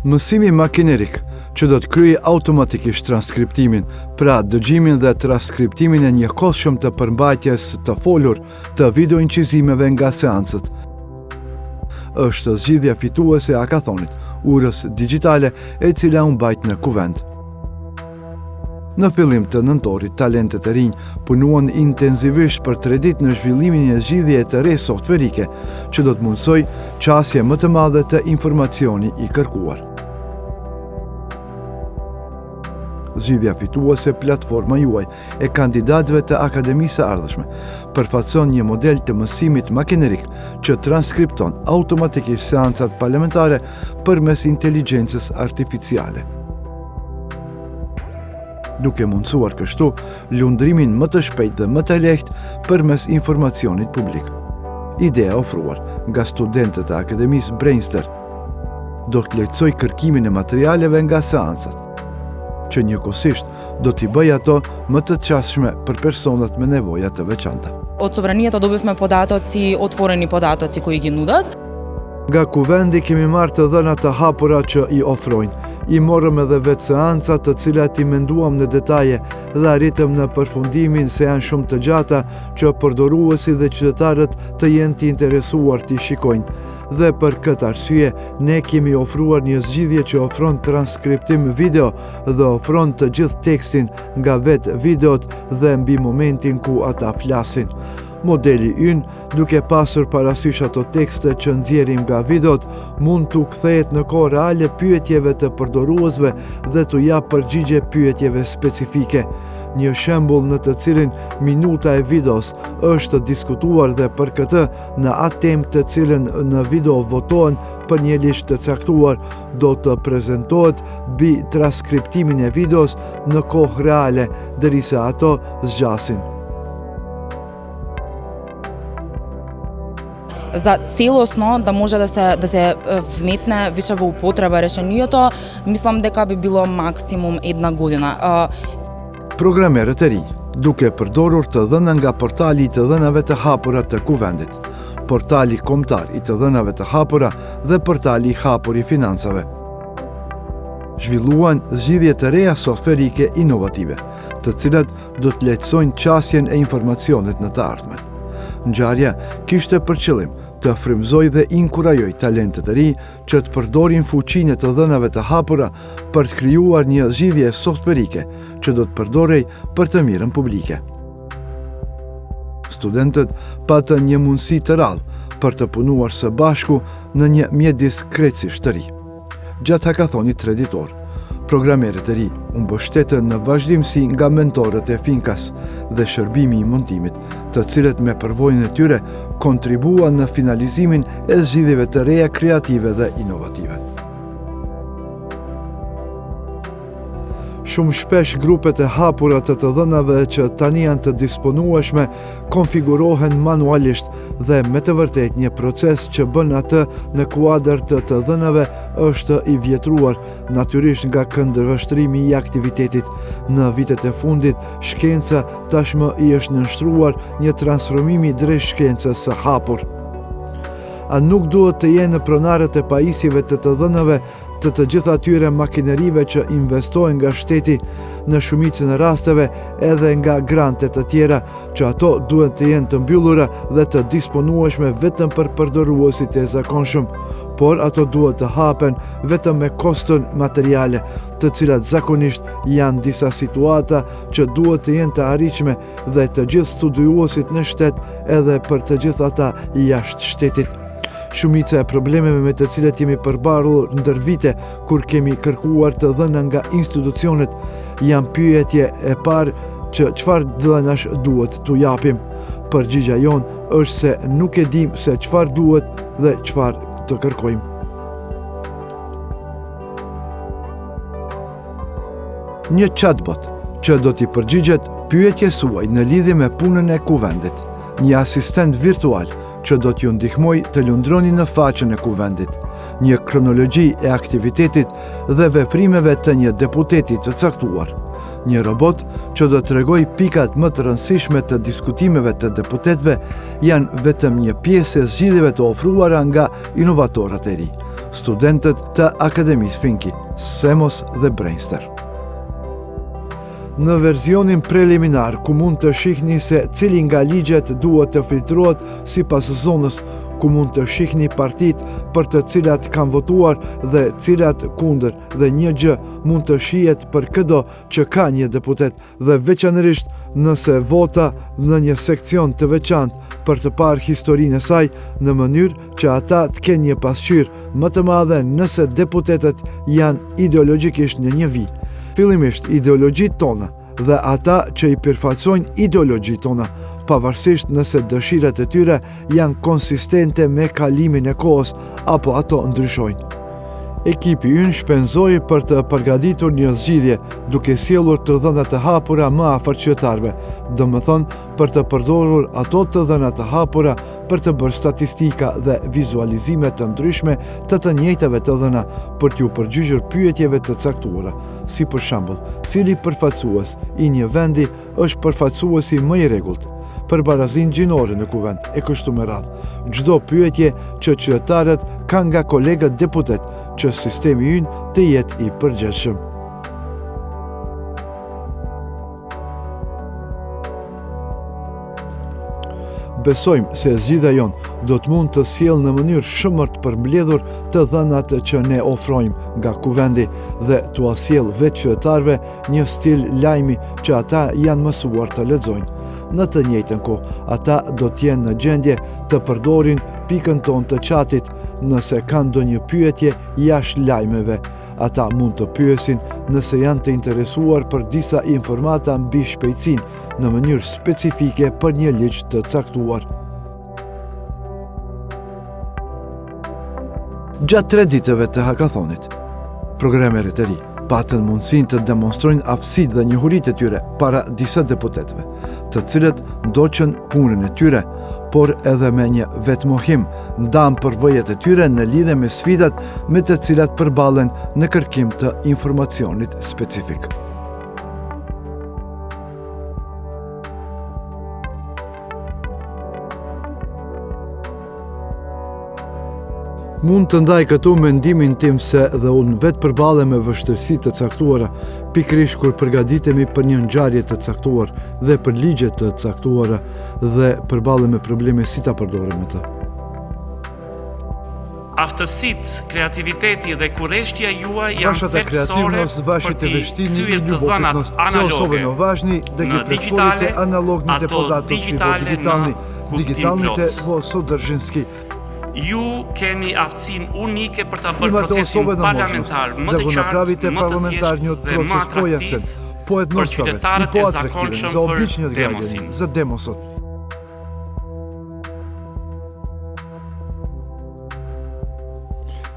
Mësimi makinerik, që do të kryejë automatikisht transkriptimin, pra dëgjimin dhe transkriptimin e njëkohshëm të përmbajtjes të folur të video incizimeve nga seancët. Është zgjidhja fituese e hakathonit, urës digjitale e cila u mbajt në kuvend. Në fillim të nëntorit, talentet e rinj punuan intensivisht për 3 ditë në zhvillimin e zgjidhje të re softverike, që do të mundsoj qasje më të madhe të informacioni i kërkuar. Zgjidhja fituese, platforma juaj e kandidatëve të akademisë së ardhshme, përfaqëson një model të mësimit makinerik që transkripton automatikisht seancat parlamentare përmes inteligjencës artificiale, duke mundësuar kështu lundrimin më të shpejt dhe më të lehtë përmes informacionit publik. Ideja ofruar nga studentët e Akademisë Brainster do të lehtësoj kërkimin e materialeve nga seancat, që njëkohësisht do t'i bëj ato më të qasshme për personat me nevoja të veçanta. Od собранията dobivме податоци, отворени податоци кои ги нудат. Nga kuvendi kemi marrë të dhëna të hapura që i ofrojnë. I morëm edhe vetë seanca të cilat i menduam në detaje dhe arritëm në përfundimin se janë shumë të gjata që përdoruesi dhe qytetarët të jenë të interesuar t'i shikojnë. Dhe për këtë arsye, ne kemi ofruar një zgjidhje që ofron transkriptim video dhe ofron të gjithë tekstin nga vetë videot dhe mbi momentin ku ata flasin. Modeli ynë, duke pasur parasysh ato tekste që nxjerrim nga videot, mund t'u kthehet në kohë reale pyetjeve të përdoruesve dhe t'u jap përgjigje pyetjeve specifike. Një shembull në të cilin minuta e videos është diskutuar dhe për këtë në atë temë të cilën në video votohen për një listë të caktuar do të prezantohet mbi transkriptimin e videos në kohë reale derisa ato zgjasin. За целосно да може да се вметне више во употреба решението, мислам дека би било максимум 1 година. Programerët e rinj, duke përdorur të dhëna nga portali i të dhënave të hapura të kuvendit, portali kombëtar i të dhënave të hapura dhe portali i hapur i financave. Zhvilluan zgjidhje të reja softverike inovative, të cilat do të lehtësojnë qasjen e informacionit në të ardhmen. Ngjarja kishte për qëllim të frymëzoj dhe inkurajoj talentet e rinj që të përdorin fuqinë e të dhënave të hapura për të krijuar një zgjidhje softverike që do të përdorej për të mirën publike. Studentët patën një mundësi të rrallë për të punuar së bashku në një mjedis krejtësisht të ri. Gjatë hakathonit 3 ditor, programerët e ri u mbështetën në vazhdimsi nga mentorët e Finkas dhe shërbimi i montimit, të cilët me përvojën e tyre kontribuan në finalizimin e zgjidhjeve të reja kreative dhe inovative. Shumë shpesh grupet e hapura të të dhënave që tani janë të disponueshme konfigurohen manualisht dhe me të vërtet një proces që bën atë në kuadër të të dhënave është i vjetruar, natyrisht nga këndvështrimi i aktivitetit. Në vitet e fundit, shkenca tashmë i është nënshtruar një transformimi drejt shkencës së hapur. A nuk duhet të jenë pronarët e pajisjeve të të dhënave të gjitha atyre makinerive që investojnë nga shteti në shumicën e rasteve edhe nga grantet të tjera, që ato duhet të jenë të mbyllura dhe të disponueshme vetëm për përdoruesit e zakonshëm, por ato duhet të hapen vetëm me kostën materiale, të cilat zakonisht janë disa situata që duhet të jenë të arritshme dhe të gjithë studiuesit në shtet edhe për të gjithë ata jashtë shtetit. Shumica e problemeve me të cilat jemi përbalur ndër vite kur kemi kërkuar të dhëna nga institucionet janë pyetje e parë që çfarë dhënash duhet t'u japim. Përgjigjja jonë është se nuk e dim se çfarë duhet dhe çfarë të kërkojmë. Një chatbot që do t'i përgjigjet pyetjes suaj në lidhje me punën e kuvendit, një asistent virtual që do t'ju ndihmoj të lundroni në faqen e kuvendit, një kronologji e aktivitetit dhe veprimeve të një deputeti të caktuar, një robot që do t'tregoj pikat më të rëndësishme të diskutimeve të deputetëve janë vetëm një pjesë e zgjidhjeve të ofruara nga inovatorët e ri. studentët të Akademisë Finki, Semos dhe Brainstar. Në verzionin preliminar, ku mund të shihni se cili nga ligjet duhet të filtrohet sipas zonës, ku mund të shihni partitë për të cilat kanë votuar dhe cilat kundër, dhe një gjë mund të shihet për çdo që ka një deputet dhe veçanërisht nëse vota në një sekcion të veçantë për të parë historinë e saj në mënyrë që ata të kenë një pasqyrë më të madhe nëse deputetët janë ideologjikisht në një vijë. Fillimisht ideologjitë tona dhe ata që i përfaqësojnë ideologjitë tona, pavarësisht nëse dëshirat e tyre janë konsistente me kalimin e kohës apo ato ndryshojnë. Ekipi ynë shpenzoi për të përgatitur një zgjidhje duke sjellur të dhëna të hapura më afër qytetarëve, domethënë për të përdorur ato të dhëna të hapura për të bërë statistika dhe vizualizime të ndryshme të njëjtave të dhëna për t'ju përgjigjur pyetjeve të caktuara, si për shembull, cili përfaqësues i një vendi është përfaqësuesi më i rregullt, përbarazinë gjinore në kuvend e kështu me radhë. Çdo pyetje që qytetarët kanë nga kolegët deputet që sistemi ynë të jetë i përgjithshëm. Besojmë se zgjidhja jonë do të mund të sjellë në mënyrë shumë të përmbledhur të dhënat që ne ofrojmë nga kuvendi dhe t'u sjellë vetë qytetarëve një stil lajmi që ata janë mësuar të lexojnë. Në të njëjtën kohë, ata do të jenë në gjendje të përdorin pikën tonë të qatit nëse kanë ndonjë pyetje jashtë lajmeve. Ata mund të pyesin nëse janë të interesuar për disa informata mbi shpejtësinë në mënyrë specifike për një ligj të caktuar. Gjatë 3 ditëve të hakathonit, programerët e ri patën mundësinë të demonstrojnë aftësitë dhe njohuritë e tyre para disa deputetëve, të cilët ndoqën punën e tyre, por edhe me një vetmohim ndam përvojat e tyre në lidhje me sfidat me të cilat përballen në kërkim të informacionit specifik. Mund të ndaj këtu mendimin tim se dhe unë vetë përballem me vështirësi të caktuara, pikërisht kur përgatitemi për një ngjarje të caktuar dhe për ligje të caktuara dhe përballem me probleme si ta përdorim atë. Aftësitë, kreativiteti dhe kurreshtja juaj janë Вашата thelbësore креативност, për вашите të вещини и kthyer të dhënat любопитност са особено analoge важни да ги në претворите digitale, аналогните ato податоци во digitale дигитални, në kuptim дигиталните plot. во содржински. Ju keni aftësinë unike për ta bërë Имате procesin особена parlamentar можност më да të го qartë, направите më të парламентарниот thjeshtë dhe më процес појасен, atraktiv për поедноставен и qytetarët e поатрактивен zakonshëm за për обичниот demosin. граѓанин, за демосот.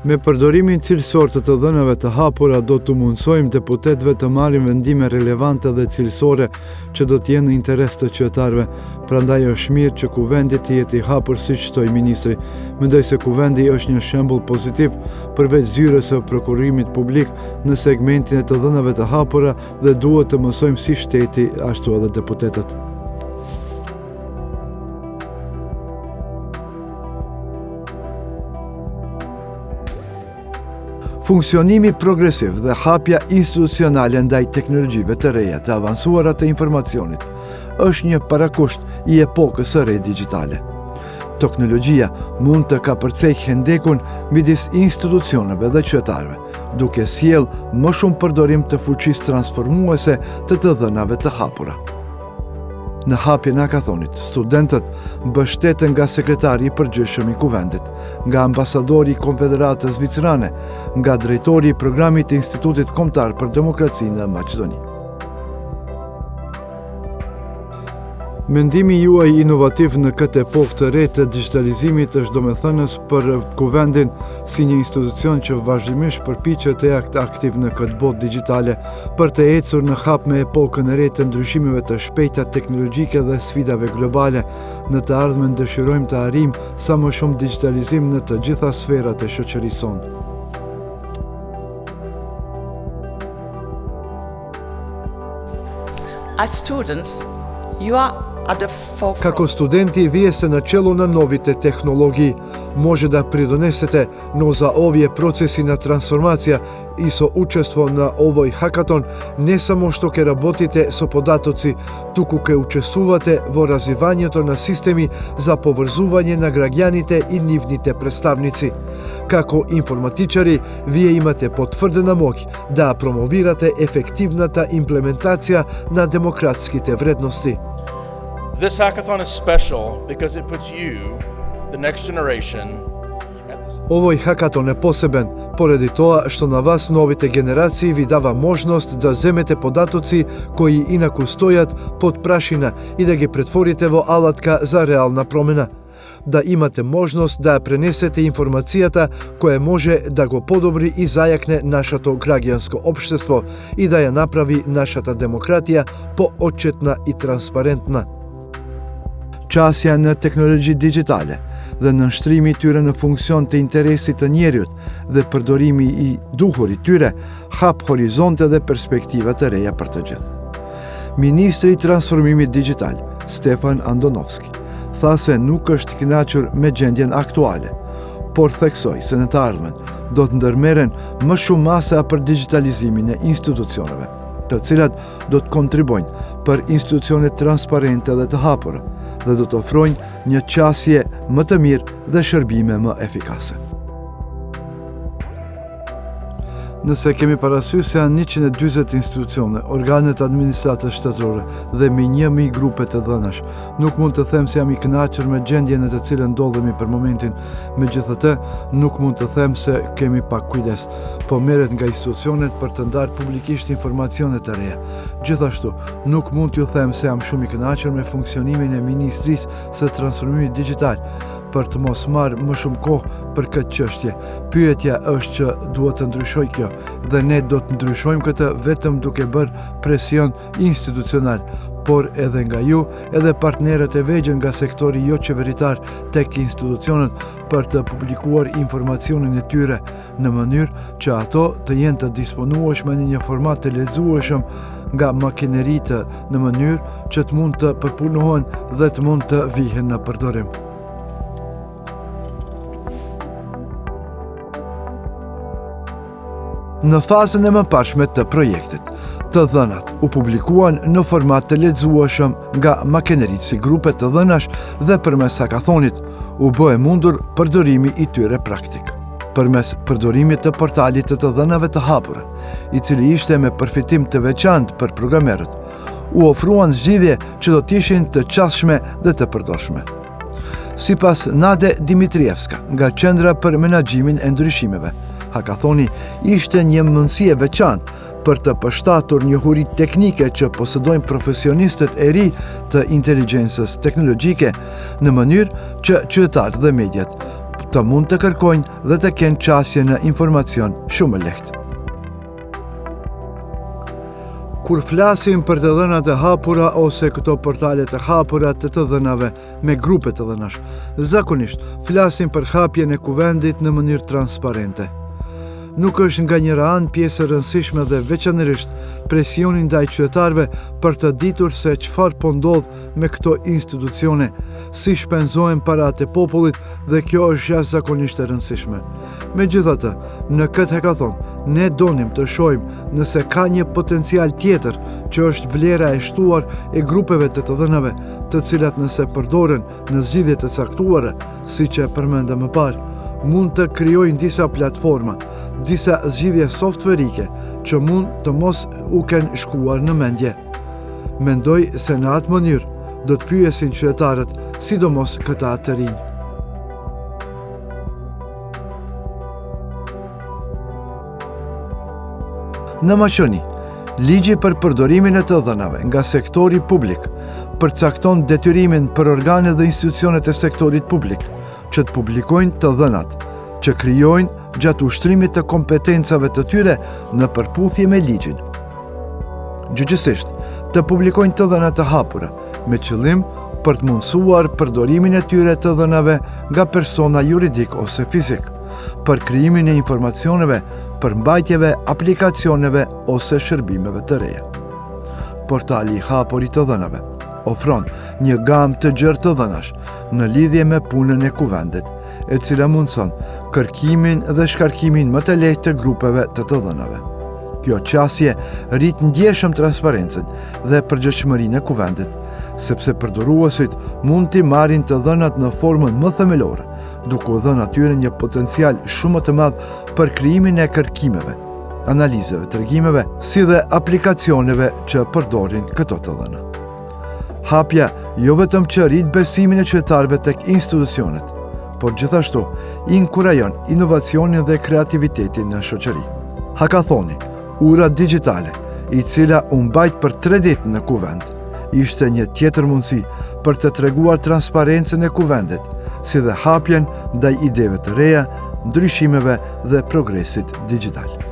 Me përdorimin cilësor të dhënave të hapura do të mundsojmë deputetëve të marrin vendime relevante dhe cilësore që do të jenë në interes të qytetarëve. Prandaj është mirë që kuvendi të jetë i hapur siç thoi ministri. Mendoj se kuvendi është një shembull pozitiv përveç zyrës së prokurimit publik në segmentin e të dhënave të hapura dhe duhet të mësojmë si shteti ashtu edhe deputetët. Funksionimi progresiv dhe hapja institucionale ndaj teknologjive të reja të avancuara të informacionit është një parakusht i epokës së re digjitale. Teknologjia mund të kapërcejë hendekun midis institucioneve dhe qytetarëve, duke sjellë më shumë përdorim të fuqisë transformuese të dhënave të hapura. Në hapjen e hakathonit, studentët mbështeten nga sekretari i përgjithshëm i kuvendit, nga ambasadori i Konfederatës Zvicrane, nga drejtori i programit të Institutit Kombëtar për Demokracinë në Maqedoni. Mendimi juaj inovativ në këtë epokë të re të digitalizimit është domethënës për kuvendin si një institucion që vazhdimisht përpiqet të jetë aktiv në këtë botë digjitale për të ecur në hap me epokën e re të ndryshimeve të shpejta teknologjike dhe sfidave globale. Në të ardhmen dëshirojmë të arrijmë sa më shumë digitalizim në të gjitha sferat e shoqërisë sonë. As students, you are at the forefront. Како студенти, вие сте начело на новите технологии. Може да придонесете, но за овие процеси на трансформација и со учество на овој хакатон, не само што ќе работите со податоци, туку ќе учествувате во развивањето на системи за поврзување на граѓаните и нивните представници. Како информатичари, вие имате потврдена моќ да промовирате ефективната имплементација на демократските вредности. This hackathon is special because it puts you, the next generation, at the... Овој хакатон е посебен, поради тоа што на вас новите генерации ви дава можност да земете податоци кои инаку стојат под прашина и да ги претворите во алатка за реална промена. Да имате можност да пренесете информацијата која може да го подобри и зајакне нашето граѓанско општество и да ја направи нашата демократија поотчетна и транспарентна. Час ја на технологии дигитале, dhe nënshtrimi tyre në funksion të interesit të njerit dhe përdorimi i duhur i tyre hap horizonte dhe perspektiva të reja për të gjithë. Ministri i transformimit digital, Stefan Andonovski, tha se nuk është i kënaqur me gjendjen aktuale, por theksoi se në të ardhmen do të ndërmerren më shumë masa për digitalizimin e institucioneve, të cilat do të kontribojnë për institucione transparente dhe të hapura, dhe do të ofrojnë një qasje më të mirë dhe shërbime më efikase. Nëse kemi parasysh se janë 140 institucione, organet administratës shtetërore dhe mbi 1000 grupe të dhënash, nuk mund të them se jam i kënaqur me gjendjen në të cilën ndodhemi për momentin. Megjithatë, nuk mund të them se kemi pak kujdes, po merret nga institucionet për të ndarë publikisht informacione të reja. Gjithashtu, nuk mund t'ju them se jam shumë i kënaqur me funksionimin e Ministrisë së Transformimit Digjital, për të mos marrë më shumë kohë për këtë çështje. Pyetja është që duhet të ndryshojë kjo dhe ne do të ndryshojmë këtë vetëm duke bërë presion institucional, por edhe nga ju, edhe partnerët e vegjël nga sektori jo qeveritar tek institucionet për të publikuar informacionin e tyre në mënyrë që ato të jenë të disponueshme në një format të lexueshëm nga makineritë në mënyrë që të mund të përpunohen dhe të mund të vihen në përdorim. Në fazën e mëparshme të projektit, të dhënat u publikuan në format të lexueshëm nga makineritë si grupe të dhënash dhe përmes hakathonit u bë e mundur përdorimi i tyre praktik. Përmes përdorimit të portalit të dhënave të hapura, i cili ishte me përfitim të veçantë për programerët, u ofruan zgjidhje që do të ishin të qasshme dhe të përdorshme. Sipas Nade Dimitrievska nga Qendra për Menaxhimin e Ndryshimeve, hakathoni ishte një mundësi e veçantë për të përshtatur njohuritë teknike që posedojnë profesionistët e ri të inteligjencës teknologjike në mënyrë që qytetarët dhe mediat të mund të kërkojnë dhe të kenë qasje në informacion shumë lehtë. Kur flasim për të dhënat e hapura ose këto portalet e hapura të dhënave me grupe të dhënash, zakonisht flasim për hapjen e kuvendit në mënyrë transparente. Nuk është nga njëra anë pjesë e rëndësishme dhe veçanërisht presionin ndaj qytetarëve për të ditur se çfarë po ndodh me këto institucione, si shpenzohen paratë e popullit dhe kjo është jashtëzakonisht e rëndësishme. Megjithatë, në këtë hekathon, ne donim të shohim nëse ka një potencial tjetër që është vlera e shtuar e grupeve të dhënave, të cilat nëse përdoren në zgjidhje të caktuara, siç e përmenda më parë, mund të krijojnë disa platforma, disa zgjidhje softverike që mund të mos u kenë shkuar në mendje. Mendoj se në atë mënyrë do të pyesin qytetarët, sidomos këta të rinj. Në Maqedoni, ligji për përdorimin e të dhënave nga sektori publik përcakton detyrimin për organet dhe institucionet e sektorit publik që të publikojnë të dhënat, që krijojnë gjatë ushtrimit të kompetencave të tyre në përputhje me ligjin. Gjithsesi, të publikojnë të dhënat të hapura, me qëllim për të mundësuar përdorimin e tyre të dhënave nga persona juridik ose fizik, për krijimin e informacioneve, për mbajtjeve, aplikacioneve ose shërbimeve të reja. Portali i hapur i të dhënave ofron një gamë të gjerë të dhënash në lidhje me punën e kuvendit, e cila mundson kërkimin dhe shkarkimin më të lehtë të grupeve të dhënave. Kjo qasje rrit ndjeshëm transparencën dhe përgjegjësinë e kuvendit, sepse përdoruesit mund t'i marrin të dhënat në formën më themelore, duke u dhënë atyre një potencial shumë të madh për krijimin e kërkimeve, analizave, tregimeve, si dhe aplikacioneve që përdorin këto të dhëna. Hapja jo vetëm që rrit besimin e qytetarëve tek institucionet, por gjithashtu inkurajon inovacionin dhe kreativitetin në shoqëri. Hakathoni, ura digjitale, i cila u mbajt për 3 ditë në kuvend, ishte një tjetër mundësi për të treguar transparencën e kuvendit, si dhe hapjen ndaj ideve të reja, ndryshimeve dhe progresit digital.